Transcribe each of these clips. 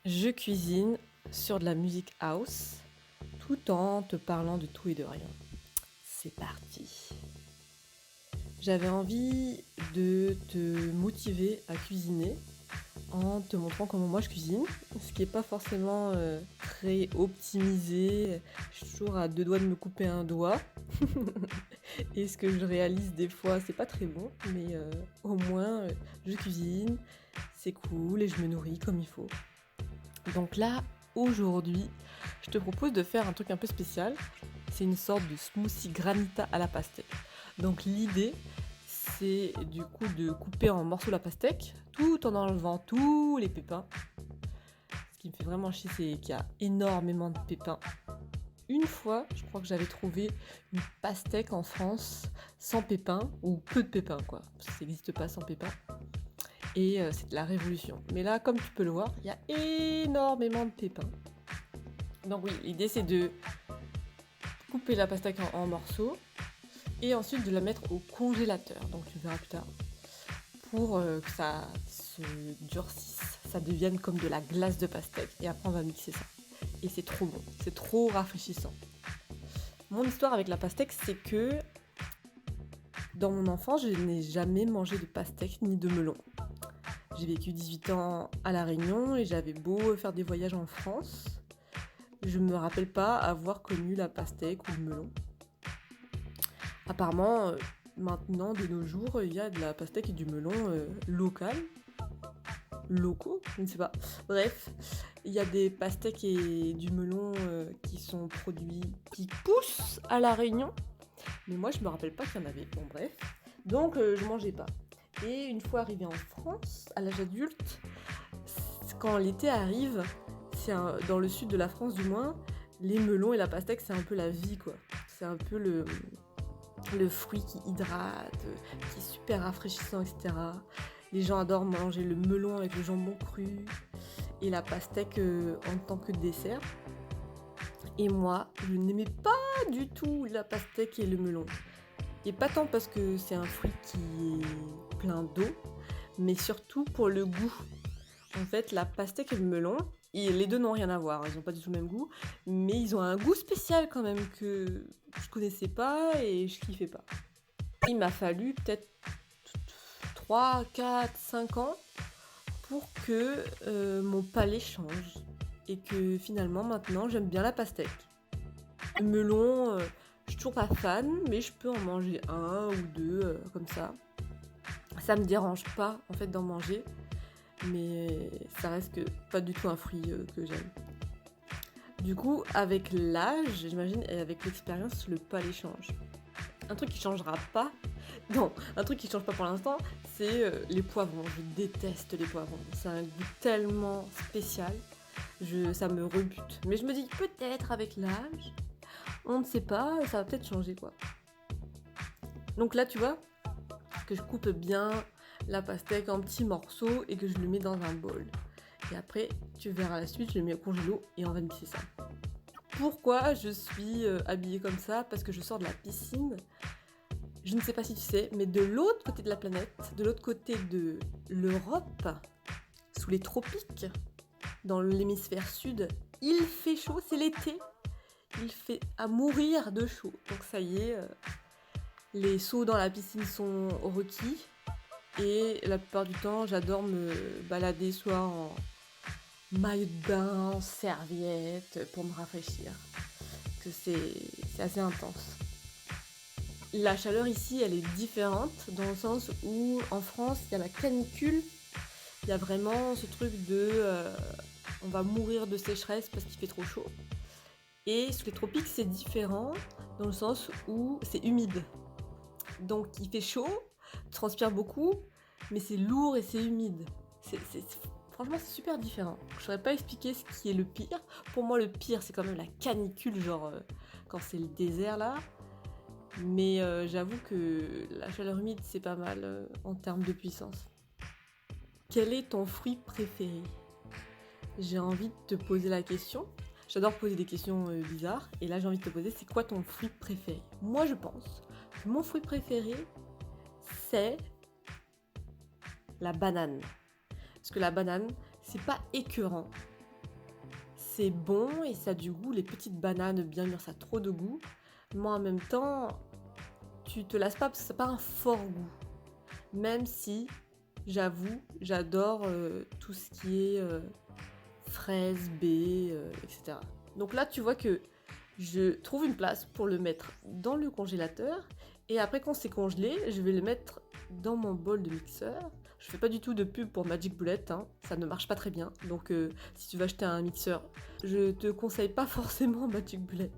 Je cuisine sur de la musique house, tout en te parlant de tout et de rien. C'est parti. J'avais envie de te motiver à cuisiner en te montrant comment moi je cuisine, ce qui n'est pas forcément très optimisé. Je suis toujours à deux doigts de me couper un doigt. Et ce que je réalise des fois, c'est pas très bon, mais au moins je cuisine, c'est cool et je me nourris comme il faut. Donc là, aujourd'hui, je te propose de faire un truc un peu spécial. C'est une sorte de smoothie granita à la pastèque. Donc l'idée, c'est du coup de couper en morceaux la pastèque, tout en enlevant tous les pépins. Ce qui me fait vraiment chier, c'est qu'il y a énormément de pépins. Une fois, je crois que j'avais trouvé une pastèque en France sans pépins, ou peu de pépins quoi, parce que ça n'existe pas sans pépins. Et c'est de la révolution. Mais là, comme tu peux le voir, il y a énormément de pépins. Donc oui, l'idée c'est de couper la pastèque en morceaux et ensuite de la mettre au congélateur, donc tu verras plus tard, pour que ça se durcisse, ça devienne comme de la glace de pastèque. Et après on va mixer ça. Et c'est trop bon, c'est trop rafraîchissant. Mon histoire avec la pastèque, c'est que dans mon enfance, je n'ai jamais mangé de pastèque ni de melon. J'ai vécu 18 ans à La Réunion et j'avais beau faire des voyages en France, je me rappelle pas avoir connu la pastèque ou le melon. Apparemment, maintenant, de nos jours, il y a de la pastèque et du melon locaux, je ne sais pas. Bref, il y a des pastèques et du melon qui sont produits, qui poussent à La Réunion. Mais moi, je me rappelle pas qu'il y en avait. Bon, bref. Donc, je mangeais pas. Et une fois arrivée en France, à l'âge adulte, quand l'été arrive, dans le sud de la France du moins, les melons et la pastèque, c'est un peu la vie, quoi. C'est un peu le fruit qui hydrate, qui est super rafraîchissant, etc. Les gens adorent manger le melon avec le jambon cru et la pastèque en tant que dessert. Et moi, je n'aimais pas du tout la pastèque et le melon. Et pas tant parce que c'est un fruit qui est plein d'eau, mais surtout pour le goût. En fait, la pastèque et le melon, et les deux n'ont rien à voir, ils n'ont pas du tout le même goût, mais ils ont un goût spécial quand même que je connaissais pas et je kiffais pas. Il m'a fallu peut-être 3, 4, 5 ans pour que mon palais change et que finalement maintenant j'aime bien la pastèque. Le melon, je suis toujours pas fan, mais je peux en manger un ou deux comme ça. Ça me dérange pas en fait d'en manger, mais ça reste que pas du tout un fruit que j'aime. Du coup, avec l'âge, j'imagine, et avec l'expérience, le palais change. Un truc qui changera pas, non, un truc qui change pas pour l'instant, c'est les poivrons. Je déteste les poivrons. C'est un goût tellement spécial, ça me rebute. Mais je me dis peut-être avec l'âge, on ne sait pas, ça va peut-être changer quoi. Donc là, tu vois, que je coupe bien la pastèque en petits morceaux et que je le mets dans un bol. Et après, tu verras la suite, je le mets au congélo et on va mixer ça. Pourquoi je suis habillée comme ça? Parce que je sors de la piscine. Je ne sais pas si tu sais, mais de l'autre côté de la planète, de l'autre côté de l'Europe, sous les tropiques, dans l'hémisphère sud, il fait chaud, c'est l'été. Il fait à mourir de chaud. Donc ça y est, les sauts dans la piscine sont requis. Et la plupart du temps, j'adore me balader soit en maillot de bain, en serviette, pour me rafraîchir. Que c'est assez intense. La chaleur ici, elle est différente dans le sens où en France, il y a la canicule. Il y a vraiment ce truc de on va mourir de sécheresse parce qu'il fait trop chaud. Et sous les tropiques, c'est différent dans le sens où c'est humide. Donc il fait chaud, tu transpires beaucoup, mais c'est lourd et c'est humide. Franchement, c'est super différent. Je ne saurais pas expliquer ce qui est le pire. Pour moi, le pire, c'est quand même la canicule, genre quand c'est le désert là. Mais j'avoue que la chaleur humide, c'est pas mal en termes de puissance. Quel est ton fruit préféré? J'ai envie de te poser la question. J'adore poser des questions bizarres. Et là, j'ai envie de te poser, c'est quoi ton fruit préféré? Moi, je pense que mon fruit préféré, c'est la banane. Parce que la banane, c'est pas écœurant. c'est bon et ça a du goût. Les petites bananes bien mûres, ça a trop de goût. Mais en même temps, tu te lasses pas parce que ça n'a pas un fort goût. Même si, j'avoue, j'adore tout ce qui est fraises, baies, etc. Donc là, tu vois que je trouve une place pour le mettre dans le congélateur. Et après, quand c'est congelé, je vais le mettre dans mon bol de mixeur. Je fais pas du tout de pub pour Magic Bullet, hein. Ça ne marche pas très bien. Donc si tu veux acheter un mixeur, je te conseille pas forcément Magic Bullet.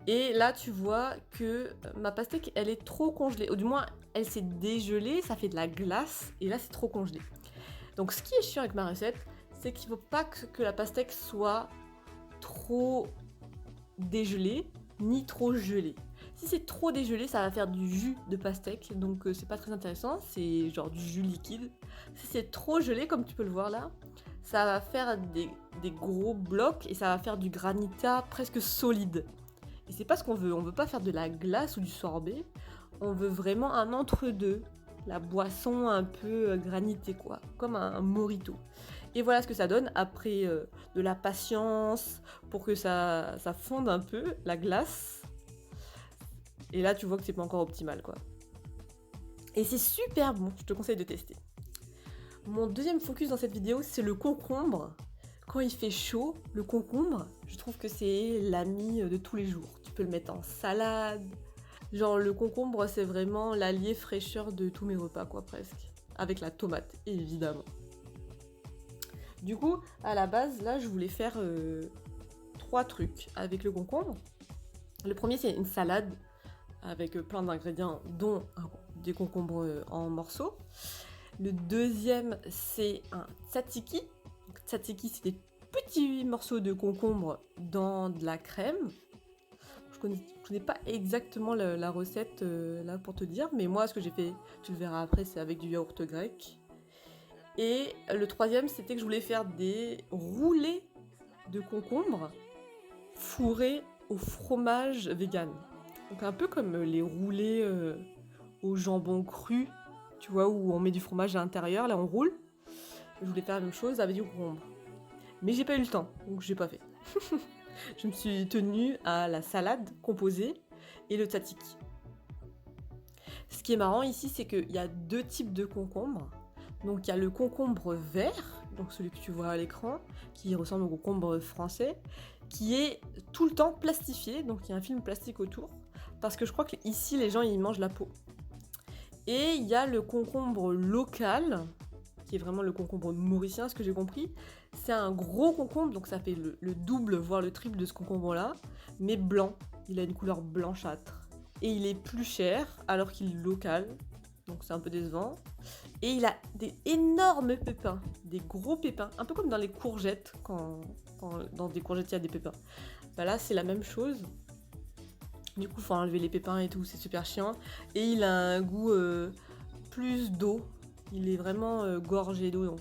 Et là, tu vois que ma pastèque, elle est trop congelée. Ou du moins, elle s'est dégelée, ça fait de la glace. Et là, c'est trop congelé. Donc ce qui est chiant avec ma recette, c'est qu'il ne faut pas que la pastèque soit trop dégelée, ni trop gelée. Si c'est trop dégelé, ça va faire du jus de pastèque, donc c'est pas très intéressant, c'est genre du jus liquide. Si c'est trop gelé, comme tu peux le voir là, ça va faire des gros blocs et ça va faire du granita presque solide. Et c'est pas ce qu'on veut, on veut pas faire de la glace ou du sorbet, on veut vraiment un entre-deux, la boisson un peu granitée quoi, comme un mojito. Et voilà ce que ça donne après de la patience pour que ça fonde un peu, la glace. Et là, tu vois que c'est pas encore optimal, quoi. Et c'est super bon, je te conseille de tester. Mon deuxième focus dans cette vidéo, c'est le concombre. Quand il fait chaud, le concombre, je trouve que c'est l'ami de tous les jours. Tu peux le mettre en salade. Genre, le concombre, c'est vraiment l'allié fraîcheur de tous mes repas, quoi, presque. Avec la tomate, évidemment. Du coup, à la base, là, je voulais faire 3 trucs avec le concombre. Le premier, c'est une salade avec plein d'ingrédients, dont des concombres en morceaux. Le deuxième, c'est un tzatziki. Donc, tzatziki, c'est des petits morceaux de concombre dans de la crème. Je connais pas exactement la recette là pour te dire, mais moi, ce que j'ai fait, tu le verras après, c'est avec du yaourt grec. Et le troisième, c'était que je voulais faire des roulés de concombre fourrés au fromage vegan. Donc un peu comme les roulés au jambon cru, tu vois, où on met du fromage à l'intérieur, là on roule. Je voulais faire la même chose avec du concombre. Mais j'ai pas eu le temps, donc j'ai pas fait. Je me suis tenue à la salade composée et le tzatziki. Ce qui est marrant ici, c'est qu'il y a 2 types de concombres. Donc il y a le concombre vert, donc celui que tu vois à l'écran, qui ressemble au concombre français, qui est tout le temps plastifié, donc il y a un film plastique autour. Parce que je crois qu'ici, les gens, ils mangent la peau. Et il y a le concombre local, qui est vraiment le concombre mauricien, ce que j'ai compris. C'est un gros concombre, donc ça fait le double, voire le triple de ce concombre-là, mais blanc. Il a une couleur blanchâtre. Et il est plus cher, alors qu'il est local, donc c'est un peu décevant. Et il a des énormes pépins, des gros pépins, un peu comme dans les courgettes, quand dans des courgettes il y a des pépins. Bah là, c'est la même chose. Du coup, il faut enlever les pépins et tout, c'est super chiant. Et il a un goût plus d'eau. Il est vraiment gorgé d'eau.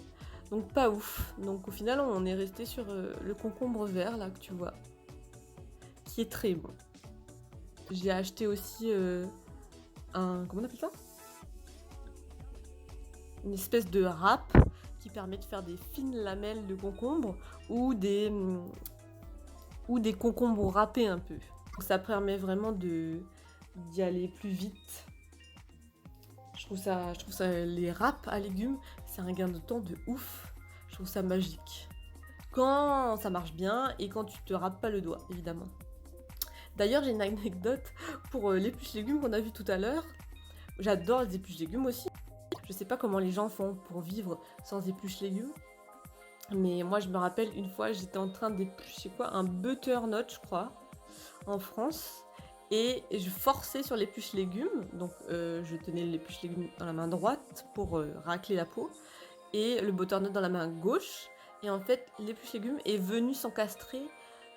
Donc pas ouf. Donc au final, on est resté sur le concombre vert, là, que tu vois. Qui est très bon. J'ai acheté aussi comment on appelle ça ? Une espèce de râpe qui permet de faire des fines lamelles de concombre ou des concombres râpés un peu. Ça permet vraiment d'y aller plus vite. Je trouve ça, les râpes à légumes, c'est un gain de temps de ouf. Je trouve ça magique. Quand ça marche bien et quand tu te râpes pas le doigt, évidemment. D'ailleurs, j'ai une anecdote pour l'épluche légumes qu'on a vu tout à l'heure. J'adore les épluches légumes aussi. Je sais pas comment les gens font pour vivre sans épluche légumes. Mais moi, je me rappelle, une fois, j'étais en train d'éplucher un butternut, je crois, en France, et je forçais sur l'épluche légumes, donc je tenais l'épluche légumes dans la main droite pour racler la peau, et le butternut dans la main gauche, et en fait l'épluche légumes est venue s'encastrer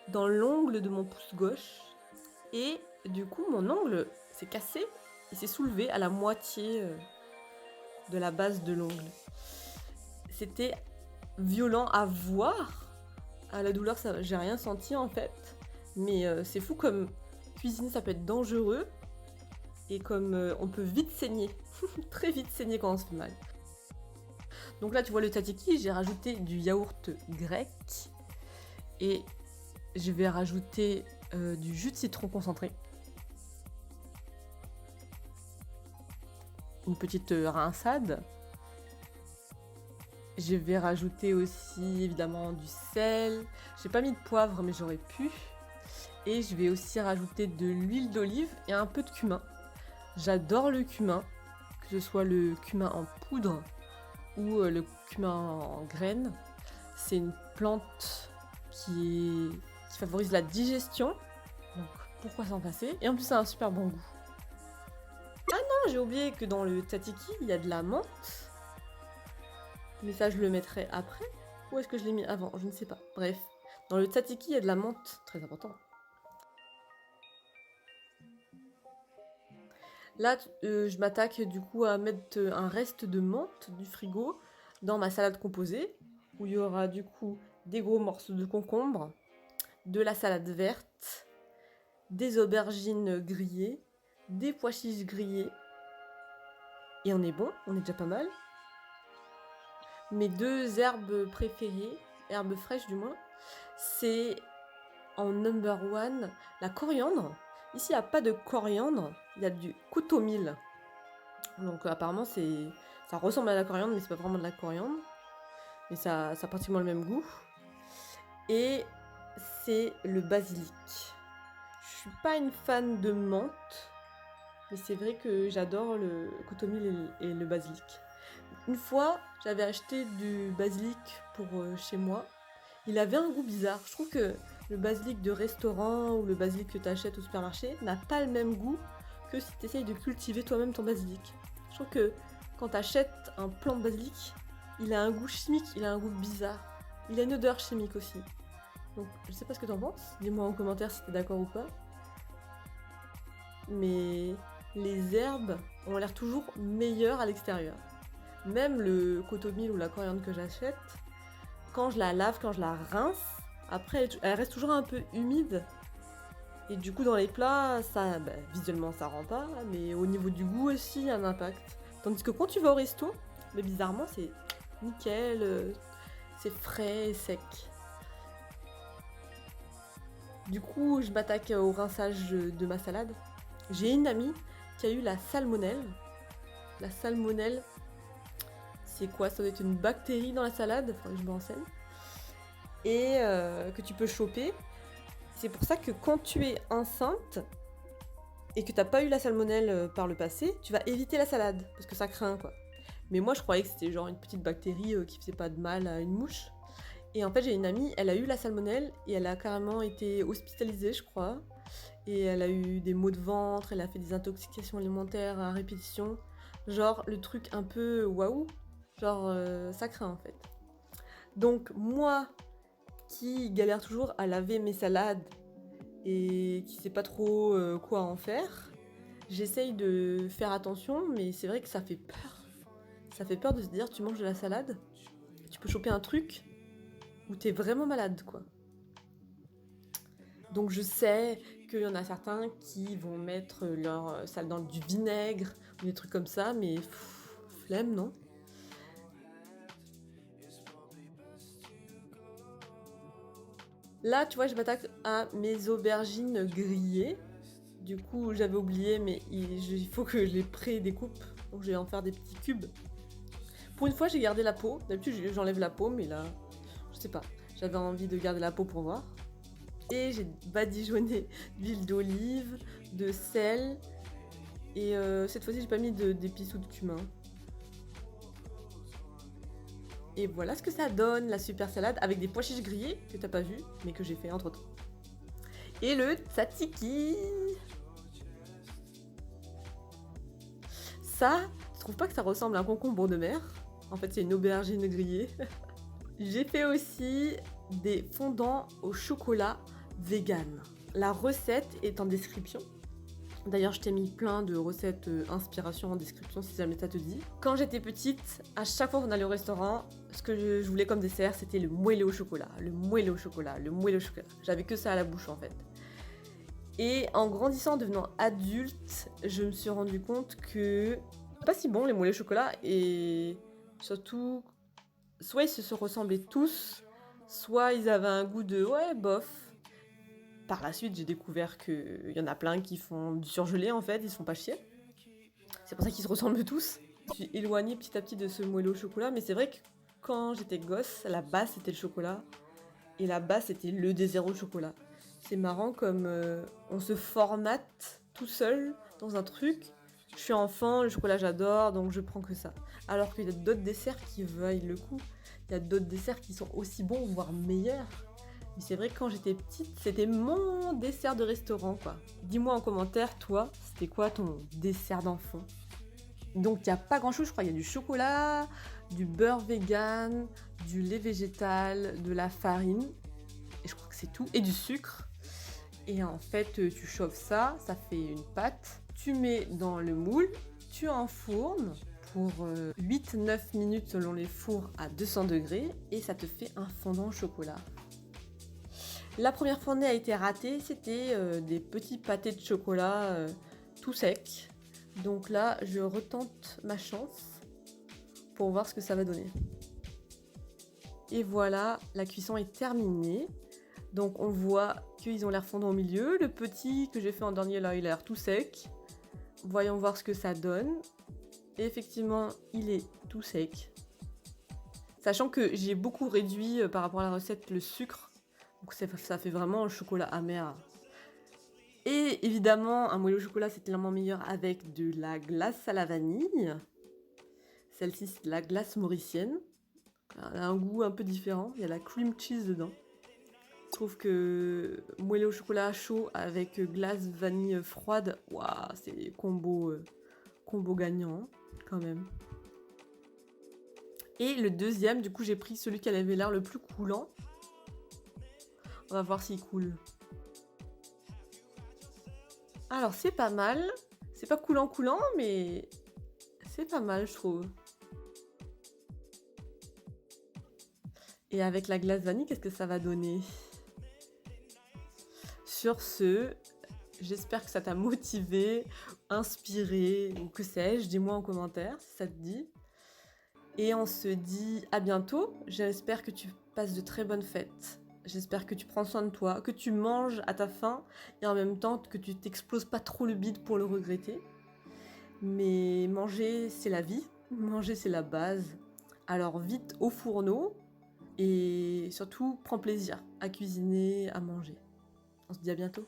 dans l'ongle de mon pouce gauche, et du coup mon ongle s'est cassé, et s'est soulevé à la moitié de la base de l'ongle. C'était violent à voir, à la douleur ça, j'ai rien senti en fait. Mais c'est fou comme cuisiner ça peut être dangereux et comme on peut vite saigner, très vite saigner quand on se fait mal. Donc là tu vois le tzatziki, j'ai rajouté du yaourt grec Et je vais rajouter du jus de citron concentré. Une petite rinçade. Je vais rajouter aussi évidemment du sel. J'ai pas mis de poivre mais j'aurais pu. Et je vais aussi rajouter de l'huile d'olive et un peu de cumin. J'adore le cumin, que ce soit le cumin en poudre ou le cumin en graines. C'est une plante qui favorise la digestion, donc pourquoi s'en passer? Et en plus ça a un super bon goût. Ah non, j'ai oublié que dans le tzatziki, il y a de la menthe. Mais ça je le mettrai après. Ou est-ce que je l'ai mis avant? Je ne sais pas. Bref, dans le tzatziki, il y a de la menthe, très important. Là, je m'attaque du coup à mettre un reste de menthe du frigo dans ma salade composée, où il y aura du coup des gros morceaux de concombre, de la salade verte, des aubergines grillées, des pois chiches grillés. Et on est bon, on est déjà pas mal. Mes 2 herbes préférées, herbes fraîches du moins, c'est en number 1 la coriandre. Ici, il n'y a pas de coriandre, il y a du coutomil. Donc apparemment, ça ressemble à la coriandre, mais c'est pas vraiment de la coriandre. Mais ça a pratiquement le même goût. Et c'est le basilic. Je suis pas une fan de menthe, mais c'est vrai que j'adore le coutomil et le basilic. Une fois, j'avais acheté du basilic pour chez moi. Il avait un goût bizarre. Je trouve que le basilic de restaurant ou le basilic que tu achètes au supermarché n'a pas le même goût que si tu essayes de cultiver toi-même ton basilic. Je trouve que quand tu achètes un plant de basilic, il a un goût chimique, il a un goût bizarre. Il a une odeur chimique aussi. Donc je sais pas ce que t'en penses, dis-moi en commentaire si t'es d'accord ou pas. Mais les herbes ont l'air toujours meilleures à l'extérieur. Même le coutomil ou la coriandre que j'achète, quand je la lave, quand je la rince, après elle reste toujours un peu humide. Et du coup dans les plats, ça, visuellement ça rend pas, mais au niveau du goût aussi il y a un impact. Tandis que quand tu vas au resto, mais bizarrement c'est nickel, c'est frais et sec. Du coup je m'attaque au rinçage de ma salade. J'ai une amie qui a eu la salmonelle. La salmonelle, c'est quoi? Ça doit être une bactérie dans la salade, faudrait que je me renseigne. Et que tu peux choper. C'est pour ça que quand tu es enceinte et que t'as pas eu la salmonelle par le passé, tu vas éviter la salade, parce que ça craint quoi. Mais moi je croyais que c'était genre une petite bactérie qui faisait pas de mal à une mouche. Et en fait j'ai une amie, elle a eu la salmonelle et elle a carrément été hospitalisée je crois. Et elle a eu des maux de ventre, elle a fait des intoxications alimentaires à répétition. Genre le truc un peu waouh, genre ça craint en fait. Donc moi qui galère toujours à laver mes salades et qui sait pas trop quoi en faire, j'essaye de faire attention, mais c'est vrai que ça fait peur. Ça fait peur de se dire tu manges de la salade, tu peux choper un truc où t'es vraiment malade quoi. Donc je sais qu'il y en a certains qui vont mettre leur salade dans du vinaigre ou des trucs comme ça, mais flemme non? Là, tu vois, je m'attaque à mes aubergines grillées. Du coup, j'avais oublié, mais il faut que je les pré-découpe. Donc, je vais en faire des petits cubes. Pour une fois, j'ai gardé la peau. D'habitude, j'enlève la peau, mais là, je sais pas. J'avais envie de garder la peau pour voir. Et j'ai badigeonné d'huile d'olive, de sel. Et cette fois-ci, j'ai pas mis d'épices ou de cumin. Et voilà ce que ça donne, la super salade, avec des pois chiches grillés, que t'as pas vu, mais que j'ai fait entre temps. Et le tzatziki. Ça, je trouve pas que ça ressemble à un concombre de mer. En fait, c'est une aubergine grillée. J'ai fait aussi des fondants au chocolat vegan. La recette est en description. D'ailleurs, je t'ai mis plein de recettes inspiration en description si jamais ça te dit. Quand j'étais petite, à chaque fois qu'on allait au restaurant, ce que je voulais comme dessert, c'était le moelleux au chocolat. Le moelleux au chocolat, le moelleux au chocolat. J'avais que ça à la bouche en fait. Et en grandissant, en devenant adulte, je me suis rendu compte que pas si bon les moelleux au chocolat et surtout, soit ils se ressemblaient tous, soit ils avaient un goût de ouais, bof. Par la suite, j'ai découvert qu'il y en a plein qui font du surgelé en fait, ils se font pas chier. C'est pour ça qu'ils se ressemblent tous. Je suis éloignée petit à petit de ce moelleux au chocolat, mais c'est vrai que quand j'étais gosse, la base c'était le chocolat. Et la base c'était le dessert au chocolat. C'est marrant comme on se formate tout seul dans un truc. Je suis enfant, le chocolat j'adore, donc je prends que ça. Alors qu'il y a d'autres desserts qui vaillent le coup. Il y a d'autres desserts qui sont aussi bons, voire meilleurs. Mais c'est vrai que quand j'étais petite, c'était mon dessert de restaurant, quoi. Dis-moi en commentaire, toi, c'était quoi ton dessert d'enfant? Donc il n'y a pas grand-chose, je crois. Il y a du chocolat, du beurre vegan, du lait végétal, de la farine. Et je crois que c'est tout. Et du sucre. Et en fait, tu chauffes ça, ça fait une pâte. Tu mets dans le moule, tu enfournes pour 8-9 minutes selon les fours à 200 degrés. Et ça te fait un fondant au chocolat. La première fournée a été ratée, c'était des petits pâtés de chocolat tout secs. Donc là, je retente ma chance pour voir ce que ça va donner. Et voilà, la cuisson est terminée. Donc on voit qu'ils ont l'air fondants au milieu. Le petit que j'ai fait en dernier là, il a l'air tout sec. Voyons voir ce que ça donne. Et effectivement, il est tout sec. Sachant que j'ai beaucoup réduit par rapport à la recette le sucre. Donc ça fait vraiment un chocolat amer. Et évidemment, un moelleux au chocolat, c'est clairement meilleur avec de la glace à la vanille. Celle-ci, c'est de la glace mauricienne. Elle a un goût un peu différent. Il y a la cream cheese dedans. Je trouve que moelleux au chocolat chaud avec glace vanille froide, waouh, c'est combo gagnant quand même. Et le deuxième, du coup, j'ai pris celui qui avait l'air le plus coulant. On va voir s'il coule. Alors c'est pas mal. C'est pas coulant, mais c'est pas mal, je trouve. Et avec la glace vanille, qu'est-ce que ça va donner? Sur ce, j'espère que ça t'a motivé, inspiré, ou que sais-je. Dis-moi en commentaire si ça te dit. Et on se dit à bientôt. J'espère que tu passes de très bonnes fêtes. J'espère que tu prends soin de toi, que tu manges à ta faim et en même temps que tu t'exploses pas trop le bide pour le regretter. Mais manger, c'est la vie. Manger, c'est la base. Alors vite au fourneau et surtout prends plaisir à cuisiner, à manger. On se dit à bientôt.